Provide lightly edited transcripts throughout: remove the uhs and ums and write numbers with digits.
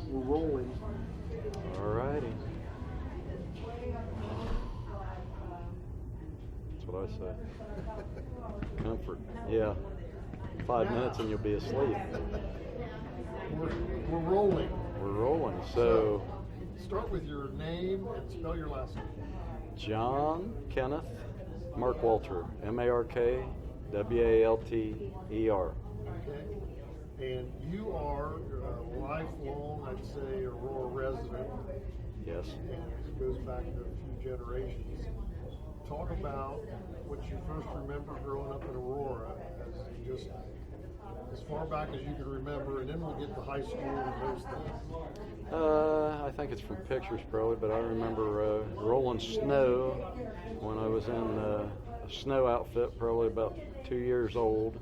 We're rolling. All righty. That's what I say. Comfort. Yeah. 5 minutes and you'll be asleep. We're rolling. We're rolling. So, Start with your name and spell your last name. John Kenneth Mark Walter, MarkWalter. Okay. And you are a lifelong, I'd say, Aurora resident. Yes. And it goes back to a few generations. Talk about what you first remember growing up in Aurora, as far back as you can remember, and then we'll get to high school and those things. I think it's from pictures probably, but I remember rolling snow when I was in a snow outfit, probably about 2 years old.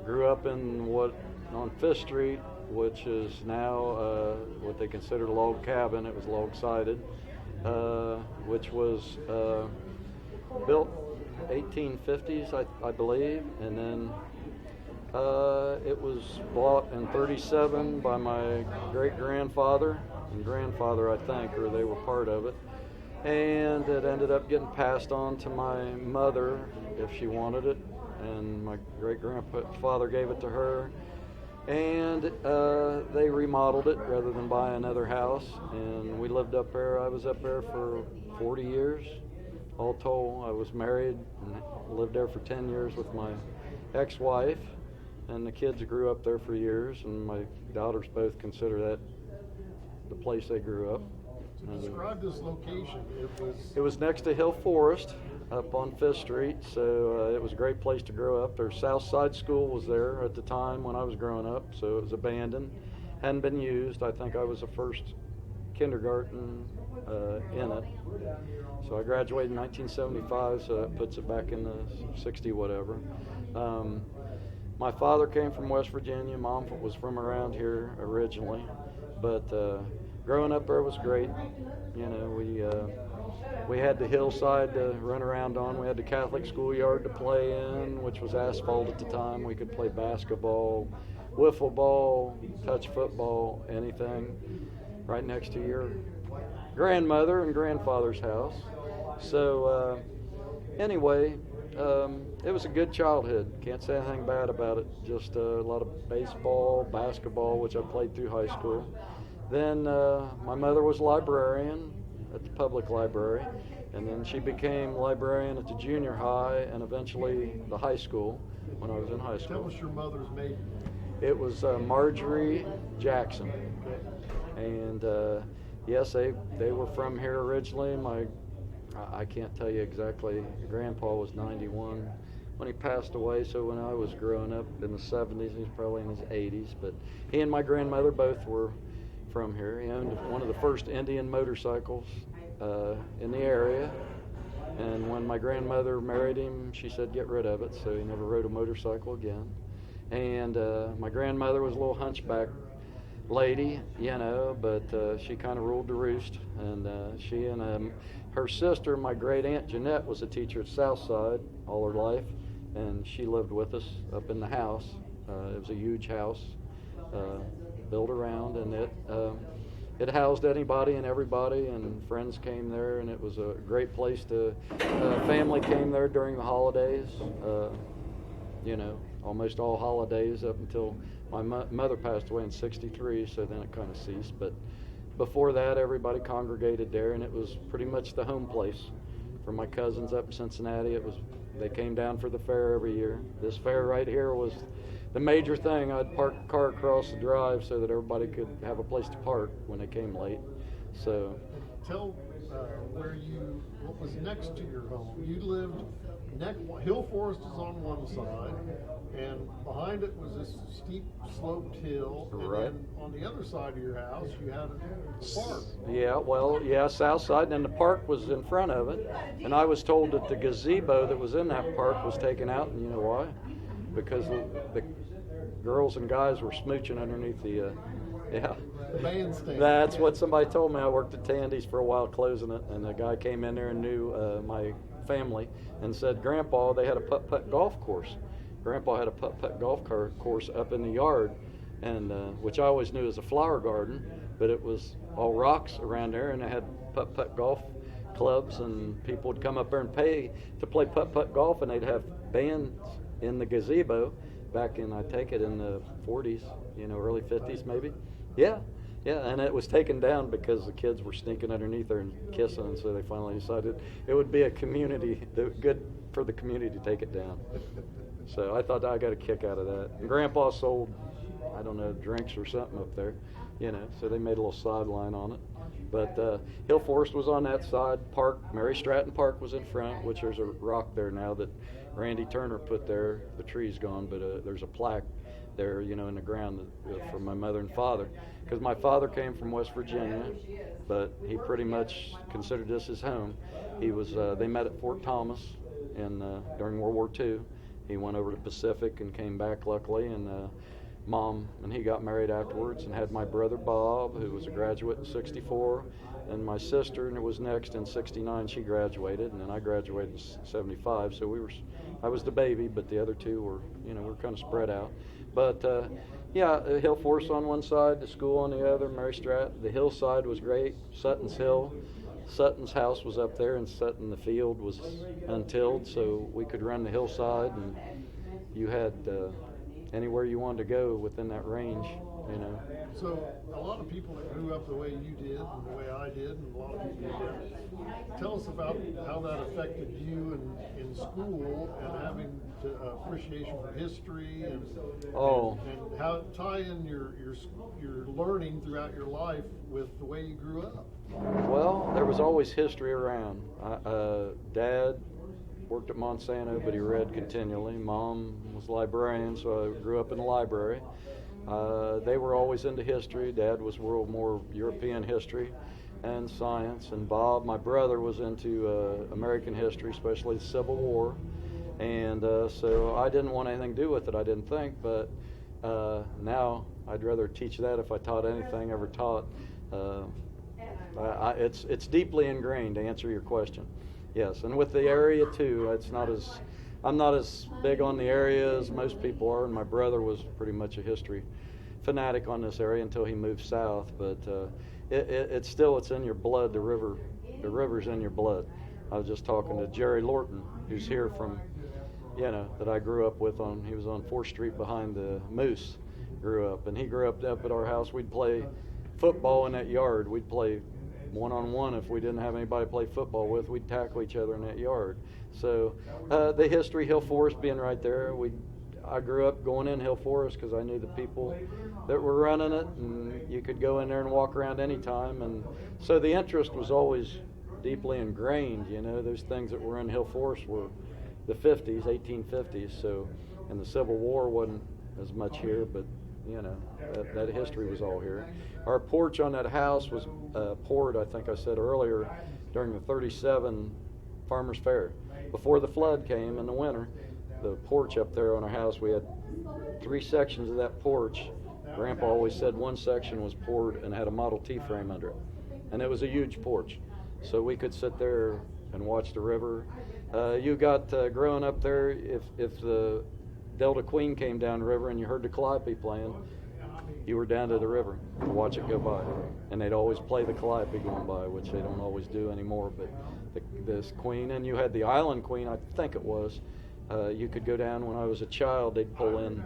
Grew up on Fifth Street, which is now what they consider a log cabin. It was log sided, which was built 1850s, I believe, and then it was bought in 37 by my great-grandfather and grandfather, I think, or they were part of it. And it ended up getting passed on to my mother if she wanted it, and my great-grandfather gave it to her. And they remodeled it rather than buy another house, and we lived up there. I was up there for 40 years, all told. I was married and lived there for 10 years with my ex-wife, and the kids grew up there for years, and my daughters both consider that the place they grew up. To describe this location, it was next to Hill Forest up on Fifth Street, so it was a great place to grow up. Their South Side School was there at the time when I was growing up, so it was abandoned, hadn't been used. I think I was the first kindergarten in it. So I graduated in 1975, so that puts it back in the 60 whatever. My father came from West Virginia. Mom was from around here originally, but growing up there was great. You know, we had the hillside to run around on. We had the Catholic schoolyard to play in, which was asphalt at the time. We could play basketball, wiffle ball, touch football, anything, right next to your grandmother and grandfather's house. So anyway, it was a good childhood. Can't say anything bad about it. Just a lot of baseball, basketball, which I played through high school. Then my mother was a librarian at the public library, and then she became librarian at the junior high and eventually the high school when I was in high school. Tell us your mother's maiden name. It was Marjorie Jackson. And yes, they were from here originally. I can't tell you exactly. Grandpa was 91 when he passed away, so when I was growing up in the 70s, he was probably in his 80s. But he and my grandmother both were from here. He owned one of the first Indian motorcycles in the area. And when my grandmother married him, she said get rid of it, so he never rode a motorcycle again. And my grandmother was a little hunchback lady, you know, but she kind of ruled the roost. And she and her sister, my great aunt Jeanette, was a teacher at Southside all her life, and she lived with us up in the house. It was a huge house built around, and it housed anybody and everybody, and friends came there, and it was a great place to. Family came there during the holidays, you know, almost all holidays up until my mother passed away in '63, so then it kind of ceased. But before that, everybody congregated there, and it was pretty much the home place for my cousins up in Cincinnati. They came down for the fair every year. This fair right here was the major thing. I'd park a car across the drive so that everybody could have a place to park when they came late. So, tell what was next to your home. You lived Hill Forest is on one side, and behind it was this steep sloped hill, and right. then on the other side of your house you had a park. Yeah, well, yeah, south side, and then the park was in front of it, and I was told that the gazebo that was in that park was taken out, and you know why? Because the girls and guys were smooching underneath the bandstand. That's what somebody told me. I worked at Tandy's for a while closing it, and a guy came in there and knew my family and said, Grandpa, they had a putt-putt golf course Grandpa had a putt-putt course up in the yard, and which I always knew as a flower garden, but it was all rocks around there, and it had putt-putt golf clubs, and people would come up there and pay to play putt-putt golf, and they'd have bands in the gazebo back in, I take it, in the 40s, early 50s maybe. Yeah, and it was taken down because the kids were sneaking underneath there and kissing, and so they finally decided it would be good for the community to take it down. So I thought I got a kick out of that. And Grandpa sold, I don't know, drinks or something up there, so they made a little sideline on it. But Hill Forest was on that side. Mary Stratton Park was in front, which there's a rock there now that Randy Turner put there. The tree's gone, but there's a plaque there, in the ground for my mother and father. Because my father came from West Virginia, but he pretty much considered this his home. They met at Fort Thomas during World War II. He went over to Pacific and came back, luckily, and Mom and he got married afterwards and had my brother Bob, who was a graduate in '64, and my sister, and it was next in '69. She graduated, and then I graduated in '75. So I was the baby, but the other two were, we're kind of spread out. But Hill Forest on one side, the school on the other, Mary Stratton. The hillside was great. Sutton's Hill. Sutton's house was up there, and Sutton, the field was untilled, so we could run the hillside, and you had anywhere you wanted to go within that range, So a lot of people that grew up the way you did and the way I did, and a lot of people did. Tell us about how that affected you in school and having appreciation for history and how tie in your learning throughout your life with the way you grew up. Well, there was always history around. Dad worked at Monsanto, but he read continually. Mom was a librarian, so I grew up in the library. They were always into history. Dad was more European history and science, and Bob, my brother, was into American history, especially the Civil War. And so I didn't want anything to do with it, I didn't think, but now I'd rather teach that if I taught anything ever taught. It's deeply ingrained, to answer your question. Yes, and with the area too, I'm not as big on the area as most people are, and my brother was pretty much a history fanatic on this area until he moved south. But it's in your blood. The river's in your blood. I was just talking to Jerry Lorton, who's here from, that I grew up with he was on 4th Street behind the Moose, grew up, and he grew up at our house. We'd play football in that yard. We'd play one-on-one. If we didn't have anybody to play football with, we'd tackle each other in that yard. So the history, Hill Forest being right there, I grew up going in Hill Forest because I knew the people that were running it, and you could go in there and walk around anytime. And so the interest was always deeply ingrained. Those things that were in Hill Forest were the 1850s. So, and the Civil War wasn't as much here, but that history was all here. Our porch on that house was poured, I think I said earlier, during the '37 Farmers Fair. Before the flood came in the winter, the porch up there on our house, we had 3 sections of that porch. Grandpa always said one section was poured and had a Model T frame under it. And it was a huge porch. So we could sit there and watch the river. You got growing up there, if the Delta Queen came down the river and you heard the Calliope playing, you were down to the river to watch it go by. And they'd always play the Calliope going by, which they don't always do anymore. But this Queen, and you had the Island Queen, I think it was. You could go down when I was a child, they'd pull in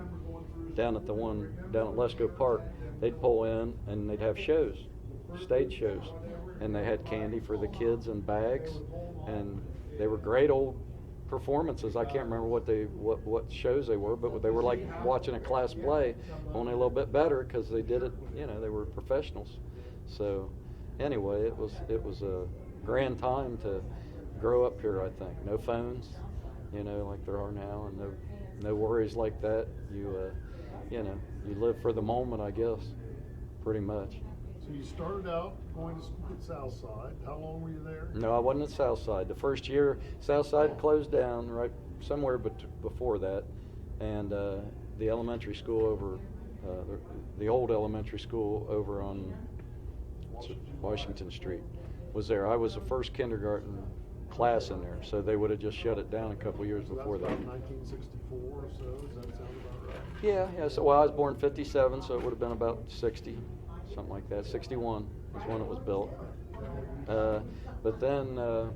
down at Lesko Park. They'd pull in and they'd have shows, stage shows. And they had candy for the kids and bags. And they were great old performances. I can't remember what shows they were, but they were like watching a class play, only a little bit better because they did it. They were professionals. So anyway, it was a grand time to grow up here. I think no phones, like there are now, and no worries like that. You live for the moment, I guess, pretty much. So you started out going to school at Southside. How long were you there? No, I wasn't at Southside. The first year, Southside closed down right somewhere before that, and the elementary school over, the old elementary school over on Washington Street was there. I was the first kindergarten class in there, so they would have just shut it down a couple years So before that's that. about 1964 or so. Does that sound about right? Yeah. So well, I was born '57, so it would have been about 60, something like that. '61 is when it was built. But then, I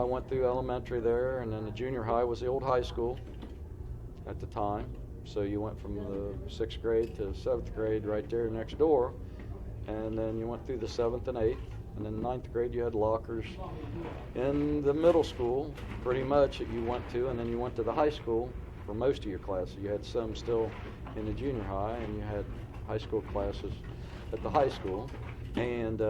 went through elementary there, and then the junior high was the old high school at the time. So you went from the 6th grade to 7th grade right there next door, and then you went through the 7th and 8th, and then 9th grade you had lockers in the middle school, pretty much, that you went to, and then you went to the high school for most of your classes. You had some still in the junior high, and you had high school classes at the high school. And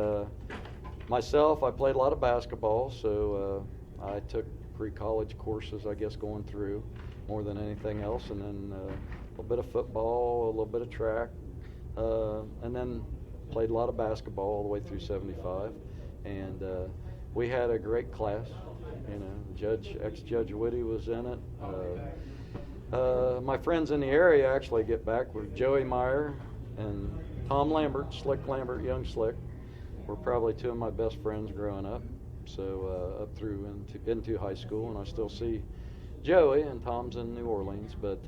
myself, I played a lot of basketball, so I took pre-college courses, I guess, going through more than anything else, and then a little bit of football, a little bit of track, and then played a lot of basketball all the way through 75. And we had a great class. Ex-Judge Whitty was in it. My friends in the area actually get back were Joey Meyer and Tom Lambert, Slick Lambert, young Slick, were probably two of my best friends growing up. So up through into high school, and I still see Joey, and Tom's in New Orleans, but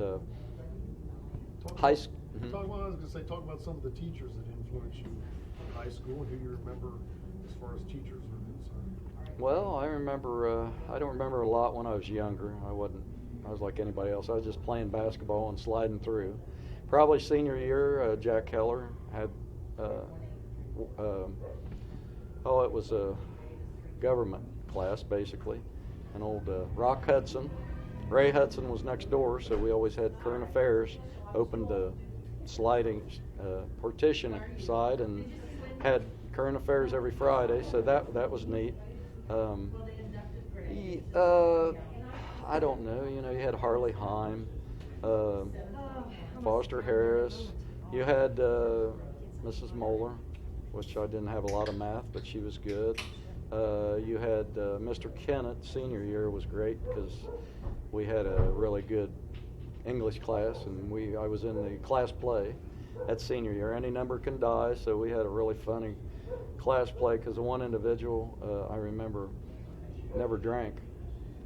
high school. I was going to say, talk about some of the teachers that influenced you in high school, and who you remember as far as teachers are concerned. Well, I remember. I don't remember a lot when I was younger. I was like anybody else. I was just playing basketball and sliding through. Probably senior year, Jack Keller had. It was a government class basically. An old Rock Hudson. Ray Hudson was next door, so we always had current affairs, opened the sliding partition side, and had current affairs every Friday, so that was neat. I don't know, you had Harley Heim, Foster Harris, you had Mrs. Moeller, which I didn't have a lot of math, but she was good. You had Mr. Kennett, senior year was great because we had a really good English class, and I was in the class play at senior year. Any number can die, so we had a really funny class play because the one individual I remember never drank,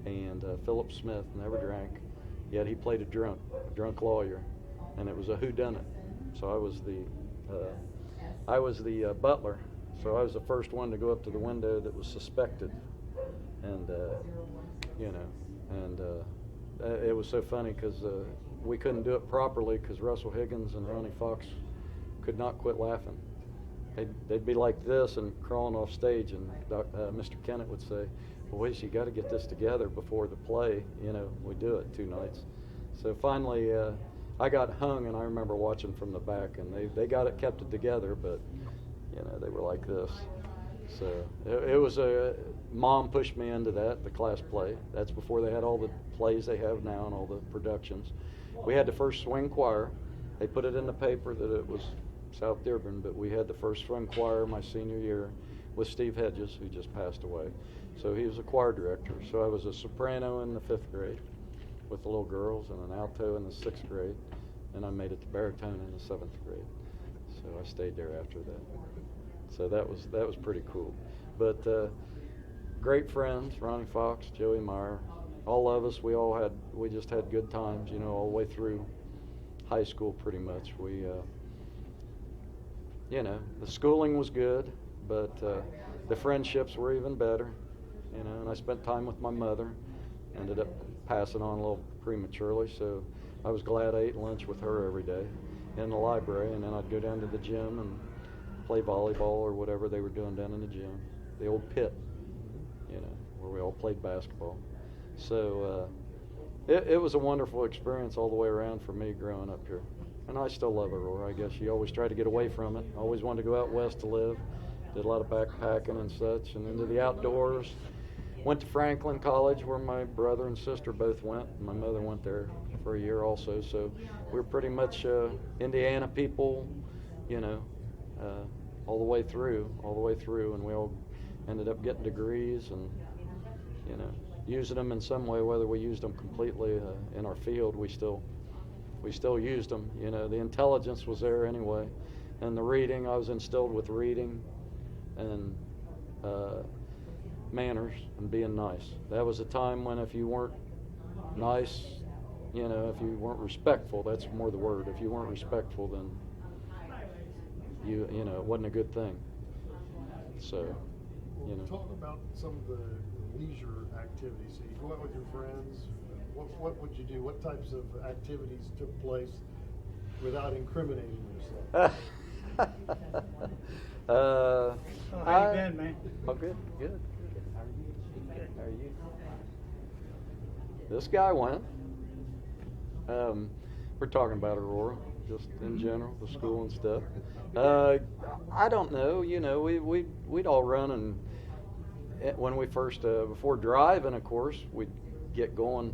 and Philip Smith never drank, yet he played a drunk lawyer, and it was a whodunit. So I was the butler. So I was the first one to go up to the window that was suspected, and it was so funny because we couldn't do it properly because Russell Higgins and Ronnie Fox could not quit laughing. They'd be like this and crawling off stage, and Mr. Kennett would say, "Well, wait, you got to get this together before the play. We do it 2 nights." So finally, I got hung, and I remember watching from the back, and they kept it together, but. They were like this. So it was Mom pushed me into the class play. That's before they had all the plays they have now and all the productions. We had the first swing choir. They put it in the paper that it was South Dearborn, but we had the first swing choir my senior year with Steve Hedges, who just passed away. So he was a choir director. So I was a soprano in the 5th grade with the little girls and an alto in the 6th grade, and I made it to baritone in the 7th grade. So I stayed there after that. So that was pretty cool. But great friends, Ronnie Fox, Joey Meyer, all of us, we just had good times, all the way through high school pretty much. We, the schooling was good, but the friendships were even better, and I spent time with my mother, ended up passing on a little prematurely, so I was glad I ate lunch with her every day in the library, and then I'd go down to the gym and play volleyball or whatever they were doing down in the gym, the old pit, where we all played basketball. So it was a wonderful experience all the way around for me growing up here. And I still love Aurora. I guess you always try to get away from it. I always wanted to go out west to live. Did a lot of backpacking and such, and into the outdoors. Went to Franklin College, where my brother and sister both went. My mother went there for a year also. So we're pretty much Indiana people, all the way through, and we all ended up getting degrees and, using them in some way. Whether we used them completely in our field, we still used them. The intelligence was there anyway, and the reading. I was instilled with reading, and manners and being nice. That was a time when if you weren't nice, you know, if you weren't respectful, that's more the word. If you weren't respectful, then you know, it wasn't a good thing. So, you know. Talk about some of the leisure activities. So you go out with your friends. What would you do? What types of activities took place without incriminating yourself? How you been, man? Oh, good. How are you? This guy went. We're talking about Aurora, just in general, the school and stuff. I don't know. You know, we'd all run, and when we first before driving, of course, we'd get going.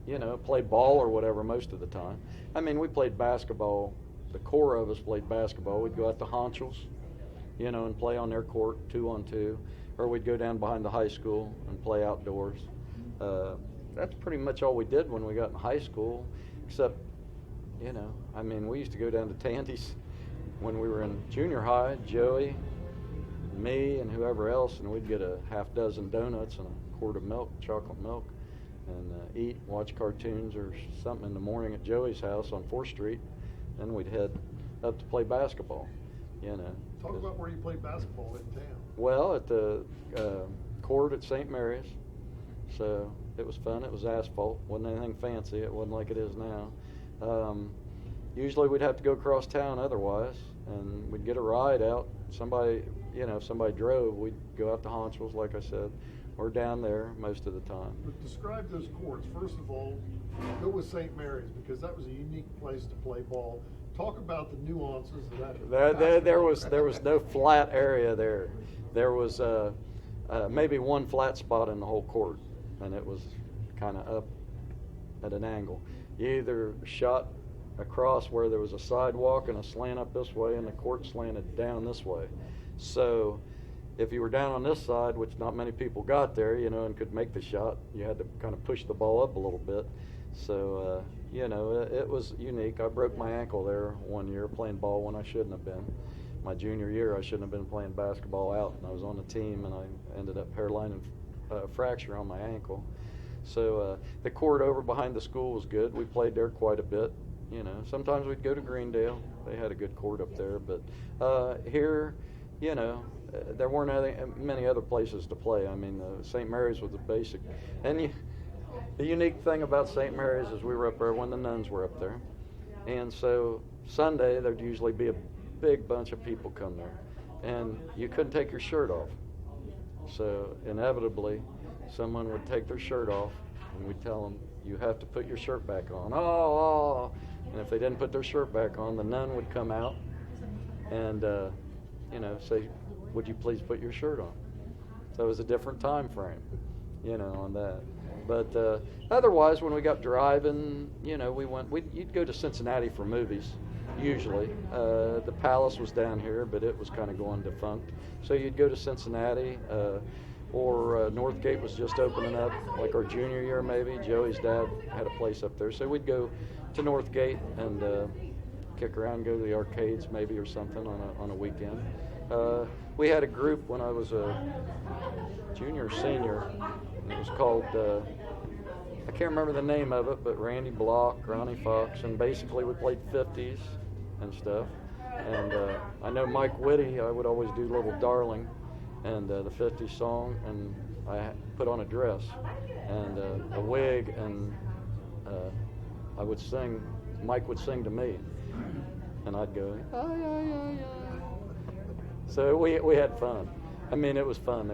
You know, play ball or whatever most of the time. I mean, we played basketball. The core of us played basketball. We'd go out to Honchels, you know, and play on their court 2-on-2, or we'd go down behind the high school and play outdoors. That's pretty much all we did when we got in high school, except, you know, I mean, we used to go down to Tandy's when we were in junior high, Joey, me, and whoever else, and we'd get a half dozen donuts and a quart of milk, chocolate milk, and eat, watch cartoons or something in the morning at Joey's house on 4th Street. Then we'd head up to play basketball, you know. Talk about where you played basketball in town. Well, at the court at St. Mary's. So it was fun. It was asphalt. Wasn't anything fancy. It wasn't like it is now. Usually we'd have to go across town otherwise, and we'd get a ride out. Somebody, you know, if somebody drove, we'd go out to Honchels, like I said. We're down there most of the time. But describe those courts. First of all, go with St. Mary's, because that was a unique place to play ball. Talk about the nuances of that. There was no flat area there. There was maybe one flat spot in the whole court, and it was kind of up at an angle. You either shot across where there was a sidewalk and a slant up this way, and the court slanted down this way. So if you were down on this side, which not many people got there, you know, and could make the shot, you had to kind of push the ball up a little bit. So, you know, it was unique. I broke my ankle there one year playing ball when I shouldn't have been. My junior year, I shouldn't have been playing basketball out, and I was on the team, and I ended up hairline and fracture on my ankle. So the court over behind the school was good. We played there quite a bit. You know, sometimes we'd go to Greendale. They had a good court up there. But here, you know, there weren't many other places to play. I mean, St. Mary's was the basic. And the unique thing about St. Mary's is we were up there when the nuns were up there. And so Sunday, there'd usually be a big bunch of people come there. And you couldn't take your shirt off. So inevitably, someone would take their shirt off, and we'd tell them, you have to put your shirt back on. Oh. And if they didn't put their shirt back on, the nun would come out and, you know, say, would you please put your shirt on? So it was a different time frame, you know, on that. But otherwise, when we got driving, you know, you'd go to Cincinnati for movies, usually. The Palace was down here, but it was kind of going defunct. So you'd go to Cincinnati, or Northgate was just opening up, like our junior year maybe. Joey's dad had a place up there. So we'd go to Northgate and kick around, go to the arcades maybe or something on a weekend. We had a group when I was a junior or senior, and it was called, I can't remember the name of it, but Randy Block, Ronnie Fox, and basically we played 50s and stuff. And I know Mike Whitty, I would always do Little Darling and the 50s song, and I put on a dress and a wig, and I would sing, Mike would sing to me, and I'd go, ay, ay, ay, ay. So we had fun. I mean, it was fun.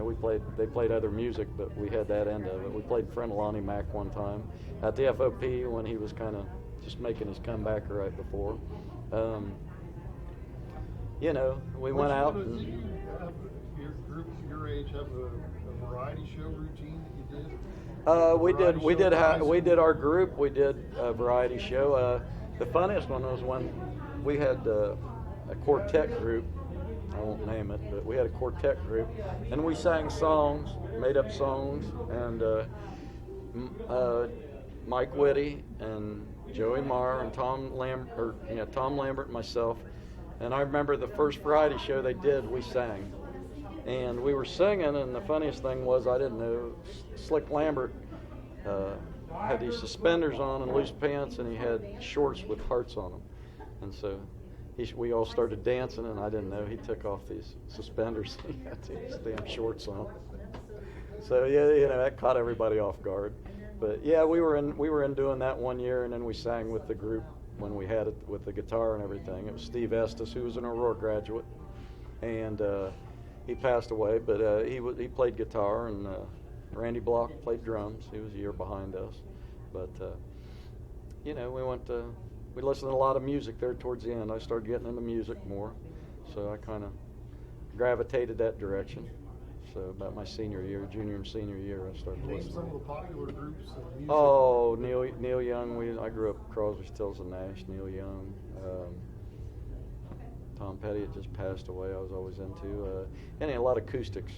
They played other music, but we had that end of it. We played Frenelani Mac one time at the FOP when he was kind of just making his comeback right before. You know, we went out. Did you have your group your age have a variety show routine that you did? We did our group. We did a variety show. The funniest one was when we had a quartet group. I won't name it, but we had a quartet group, and we sang songs, made up songs, and Mike Whitty and Joey Marr and Tom Lambert and myself. And I remember the first variety show they did, we sang. And we were singing, and the funniest thing was I didn't know Slick Lambert had these suspenders on and loose pants, and he had shorts with hearts on them. And so we all started dancing, and I didn't know he took off these suspenders. He had these damn shorts on. So yeah, that caught everybody off guard. But yeah, we were in doing that one year, and then we sang with the group when we had it with the guitar and everything. It was Steve Estes, who was an Aurora graduate, and he passed away. But he played guitar, and Randy Block played drums. He was a year behind us. But we listened to a lot of music there towards the end. I started getting into music more, so I kind of gravitated that direction. So about my junior and senior year, I started Name listening. some of the popular groups of music. Oh, Neil Young. I grew up Crosby, Stills and Nash. Neil Young. Tom Petty had just passed away. I was always into a lot of acoustics.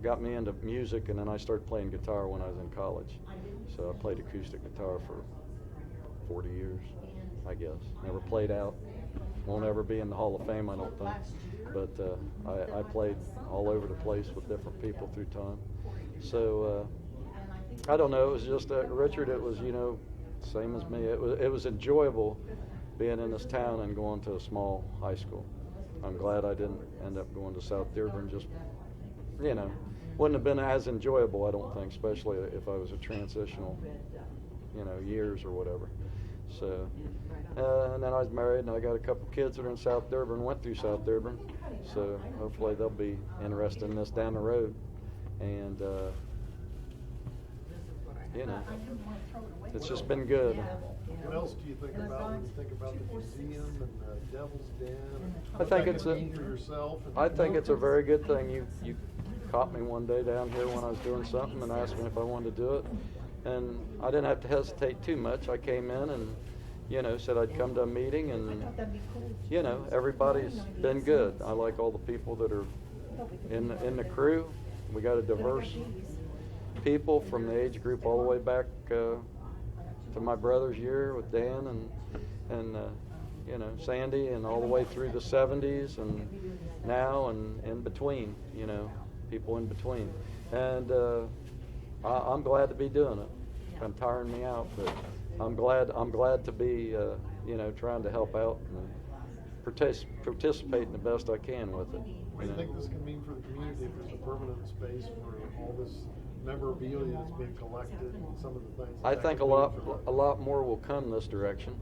Got me into music, and then I started playing guitar when I was in college. So I played acoustic guitar for 40 years, I guess. Never played out. Won't ever be in the Hall of Fame, I don't think. But I played all over the place with different people through time. So I don't know. It was just Richard. It was same as me. It was enjoyable being in this town and going to a small high school. I'm glad I didn't end up going to South Dearborn. Just wouldn't have been as enjoyable, I don't think, especially if I was a transitional years or whatever. So, and then I was married, and I got a couple kids that are in South Dearborn, went through South Dearborn. So hopefully they'll be interested in this down the road. And, it's just been good. What else do you think about when you think about the museum and the Devil's Den? I think it's for yourself. I think it's a very good thing. You caught me one day down here when I was doing something and asked me if I wanted to do it. And I didn't have to hesitate too much. I came in and, said I'd come to a meeting, and, everybody's been good. I like all the people that are in the crew. We got a diverse people from the age group all the way back to my brother's year with Dan and Sandy, and all the way through the 70s and now and in between, people in between. And I'm glad to be doing it. It's been tiring me out, but I'm glad to be trying to help out and participate in the best I can with it. What do you think this can mean for the community if there's a permanent space for all this memorabilia that's being collected and some of the things? I think a lot more will come this direction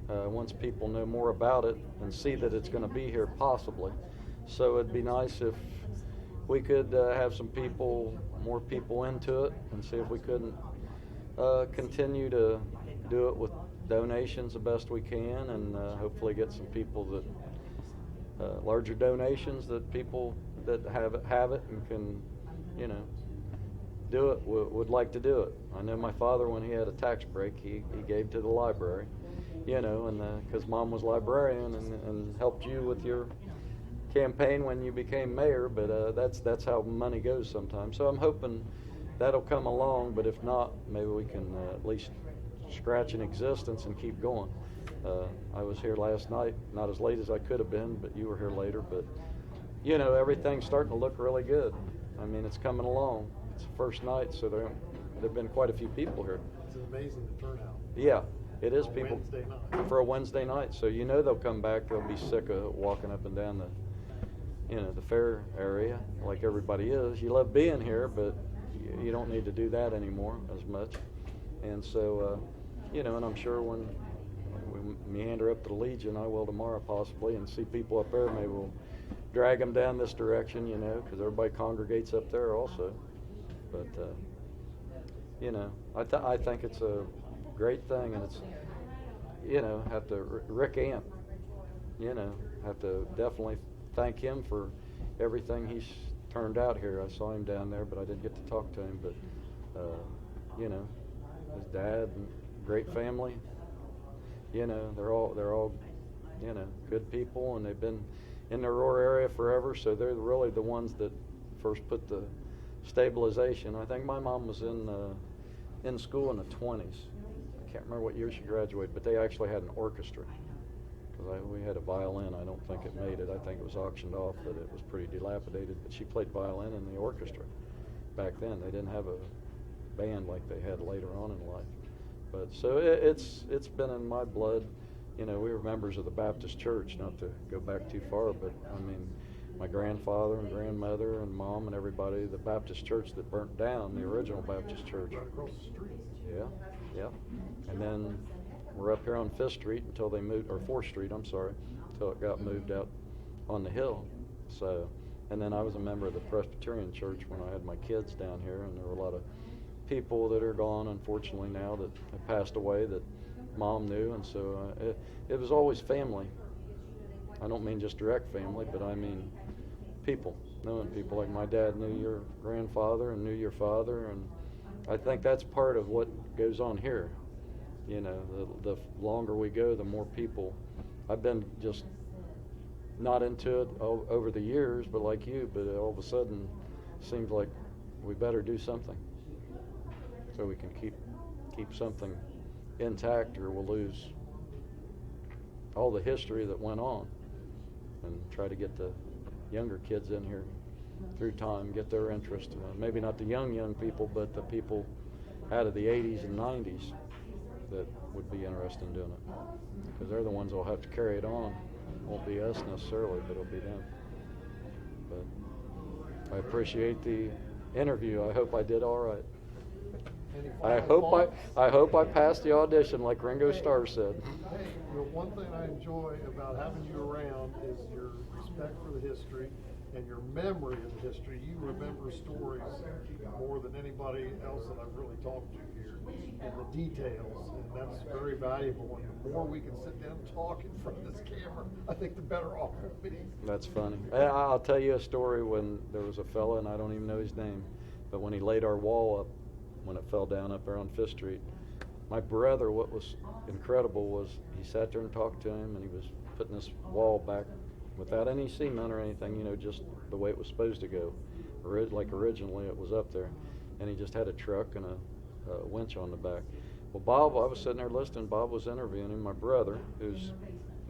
once people know more about it and see that it's going to be here possibly. So it'd be nice if we could have more people into it, and see if we couldn't continue to do it with donations the best we can, and hopefully get some people that larger donations, that people that have it and can do it would like to do it. I know my father, when he had a tax break, he gave to the library, and because Mom was librarian and helped you with your campaign when you became mayor. But that's how money goes sometimes. So I'm hoping that'll come along. But if not, maybe we can at least scratch an existence and keep going. I was here last night, not as late as I could have been, but you were here later. But everything's starting to look really good. I mean, it's coming along. It's the first night, so there've been quite a few people here. It's amazing the turnout. Yeah, it is. For a Wednesday night. For a Wednesday night. So they'll come back. They'll be sick of walking up and down the fair area like everybody is. You love being here, but you don't need to do that anymore as much. And so, and I'm sure when we meander up to the Legion, I will tomorrow possibly, and see people up there. Maybe we'll drag them down this direction, because everybody congregates up there also. But, I think it's a great thing, and it's, have to, Rick Amp, have to definitely thank him for everything he's turned out here. I saw him down there, but I didn't get to talk to him. But, his dad, and great family, they're all, good people, and they've been in the Aurora area forever, so they're really the ones that first put the stabilization. I think my mom was in school in the 20s. I can't remember what year she graduated, but they actually had an orchestra. because we had a violin. I don't think it made it. I think it was auctioned off, but it was pretty dilapidated. But she played violin in the orchestra back then. They didn't have a band like they had later on in life. But so it's been in my blood. You know, we were members of the Baptist church, not to go back too far, but I mean, my grandfather and grandmother and mom and everybody, the Baptist church that burnt down, the original Baptist church. Right across the street. Yeah. And then we're up here on 5th Street until they moved, or 4th Street, I'm sorry, until it got moved out on the hill. So, and then I was a member of the Presbyterian church when I had my kids down here, and there were a lot of people that are gone, unfortunately, now that have passed away that Mom knew, and so it was always family. I don't mean just direct family, but I mean people, knowing people. Like my dad knew your grandfather and knew your father, and I think that's part of what goes on here. You know, the longer we go, the more people. I've been just not into it over the years, but like you, but all of a sudden it seems like we better do something so we can keep something intact, or we'll lose all the history that went on, and try to get the younger kids in here through time, get their interest. Maybe not the young people, but the people out of the 80s and 90s that would be interested in doing it, because they're the ones that will have to carry it on. It won't be us necessarily, but it'll be them. But I appreciate the interview. I hope I did all right. I hope I passed the audition like Ringo Starr said. Hey, the one thing I enjoy about having you around is your respect for the history and your memory of the history. You remember stories more than anybody else that I've really talked to here, and the details, and that's very valuable. And the more we can sit down and talk in front of this camera, I think the better off we'll be. That's funny. I'll tell you a story when there was a fella, and I don't even know his name, but when he laid our wall up, when it fell down up there on 5th Street, my brother, what was incredible was he sat there and talked to him, and he was putting this wall back without any cement or anything, you know, just the way it was supposed to go, like originally it was up there. And he just had a truck and a winch on the back. Well, Bob, I was sitting there listening. Bob was interviewing him, my brother, who's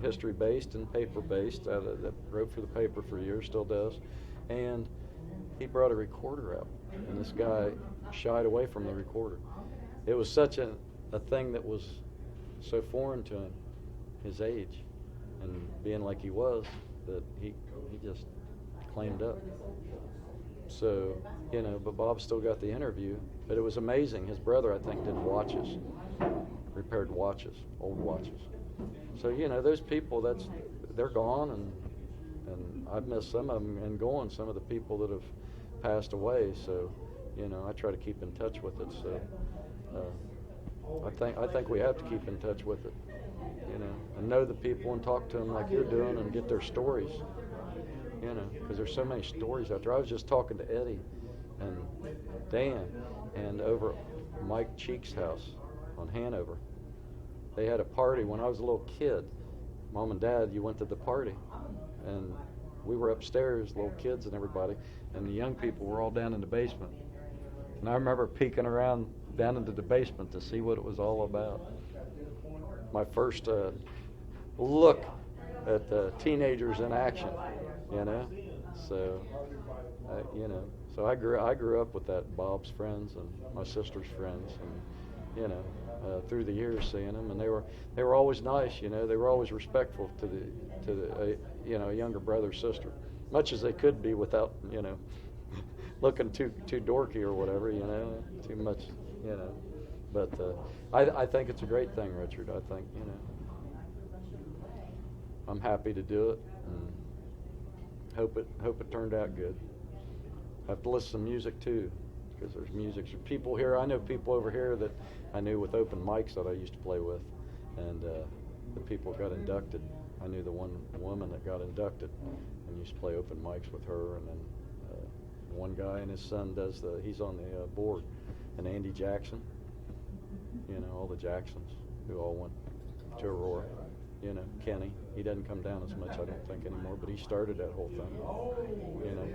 history-based and paper-based, that wrote for the paper for years, still does. And he brought a recorder out, and this guy shied away from the recorder. It was such a thing that was so foreign to him, his age, and being like he was, that he just claimed up. So, you know, but Bob still got the interview. But it was amazing. His brother, I think, did watches, repaired watches, old watches. So, you know, those people, they're gone, and I've missed some of them, and going, some of the people that have passed away. So, you know, I try to keep in touch with it. So I think we have to keep in touch with it, you know, and know the people and talk to them like you're doing, and get their stories, you know, because there's so many stories out there. I was just talking to Eddie and Dan, and over at Mike Cheek's house on Hanover. They had a party when I was a little kid. Mom and Dad, you went to the party, and we were upstairs, little kids and everybody, and the young people were all down in the basement. And I remember peeking around down into the basement to see what it was all about. My first look at teenagers in action, you know. So, you know, so I grew up with that, Bob's friends and my sister's friends, and you know, through the years seeing them, and they were always nice, you know. They were always respectful to the you know, younger brother or sister, much as they could be without, you know, looking too dorky or whatever, you know, too much, you know. But I think it's a great thing, Richard. I think, you know, I'm happy to do it, and hope it turned out good. I have to listen to music too, because there's music. There's people here. I know people over here that I knew with open mics that I used to play with, and the people got inducted. I knew the one woman that got inducted, and used to play open mics with her, and then one guy and his son he's on the board, and Andy Jackson, you know, all the Jacksons who all went to Aurora, you know, Kenny, he doesn't come down as much, I don't think, anymore, but he started that whole thing. You know,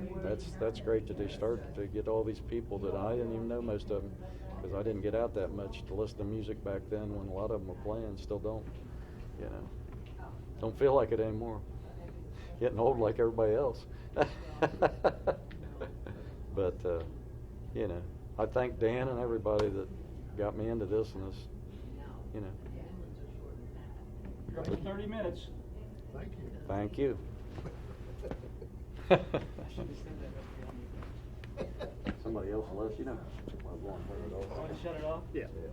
that's great that they started to get all these people that I didn't even know most of them, because I didn't get out that much to listen to music back then when a lot of them were playing, still don't, you know. Don't feel like it anymore. Getting old like everybody else. But, you know, I thank Dan and everybody that got me into this and this, you know. You're up to 30 minutes. Thank you. Thank you. Somebody else will let you know. Want to shut it off? Yeah. Yeah.